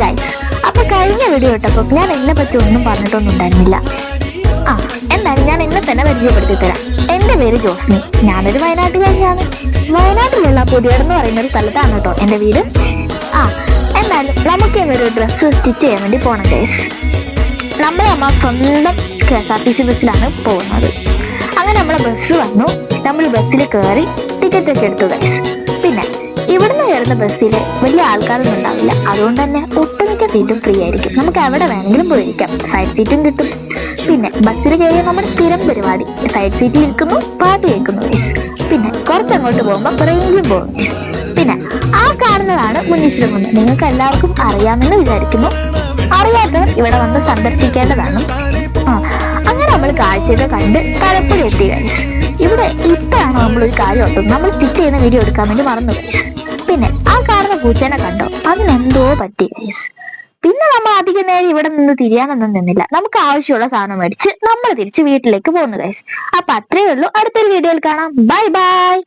Guys, അപ്പൊ കഴിഞ്ഞ video ഇട്ടപ്പോ ഞാൻ എന്നെ പറ്റി ഒന്നും പറഞ്ഞിട്ടൊന്നും ഉണ്ടായിരുന്നില്ല. എന്തായാലും ഞാൻ എന്നെ തന്നെ പരിചയപ്പെടുത്തി തരാം. എന്റെ പേര് ജോസ്മി. ഞാനൊരു വയനാട്ടുകാരിയാണ്. വയനാട്ടിലുള്ള പുതിയടം എന്ന് പറയുന്ന ഒരു സ്ഥലത്താണ് കേട്ടോ എന്റെ വീട്. എന്തായാലും നമുക്ക് ഒരു ഡ്രസ്സ് സ്റ്റിച്ച് ചെയ്യാൻ വേണ്ടി പോണം ഗൈസ്. നമ്മുടെ അമ്മ സ്വന്തം KSRTC ബസ്സിലാണ് പോകുന്നത്. അങ്ങനെ നമ്മളെ ബസ് വന്നു. നമ്മൾ ബസ്സിൽ കയറി ടിക്കറ്റ് ഒക്കെ എടുത്തു ഗൈസ്. പിന്നെ ഇവിടുന്ന് കയറുന്ന ബസ്സിൽ വലിയ ആൾക്കാരൊന്നും ഉണ്ടാവില്ല. അതുകൊണ്ട് തന്നെ ഒട്ടുമിക്ക സീറ്റും ഫ്രീ ആയിരിക്കും. നമുക്ക് എവിടെ വേണമെങ്കിലും പോയിരിക്കാം. സൈഡ് സീറ്റും കിട്ടും. പിന്നെ ബസ്സിൽ കയറിയ നമ്മുടെ സ്ഥിരം പരിപാടി, സൈഡ് സീറ്റിൽ ഇരിക്കുന്നു, പാട്ട് കേൾക്കുന്നു ഗൈസ്. പിന്നെ കുറച്ചങ്ങോട്ട് പോകുമ്പോൾ റേഞ്ചും പോകും ഗൈസ്. പിന്നെ ആ കാണുന്നതാണ് മുനീശ്വരൻ. നിങ്ങൾക്ക് എല്ലാവർക്കും അറിയാമെന്ന് വിചാരിക്കുന്നു. അറിയാത്തവർ ഇവിടെ വന്ന് സന്ദർശിക്കേണ്ടതാണ്. അങ്ങനെ നമ്മൾ കാഴ്ചയൊക്കെ കണ്ട് തലപ്പുഴ എത്തി ഗൈസ്. ഇവിടെ ഇപ്പോഴാണ് നമ്മളൊരു കാര്യം ഓർത്തുന്നത്. നമ്മൾ സ്റ്റിച്ച് ചെയ്യുന്ന വീഡിയോ എടുക്കാൻ വേണ്ടി മറന്നു ഗൈസ്. പിന്നെ ആ കാണുന്ന പൂച്ചേനെ കണ്ടോ, അതിനെന്തോ പറ്റി ഗൈസ്. പിന്നെ നമ്മൾ അധികം നേരം ഇവിടെ നിന്ന് തിരിയാനൊന്നും നിന്നില്ല. നമുക്ക് ആവശ്യമുള്ള സാധനം മേടിച്ച് നമ്മൾ തിരിച്ച് വീട്ടിലേക്ക് പോകുന്നു ഗൈസ്. അപ്പൊ അത്രയേ ഉള്ളൂ. അടുത്തൊരു വീഡിയോയിൽ കാണാം. Bye bye.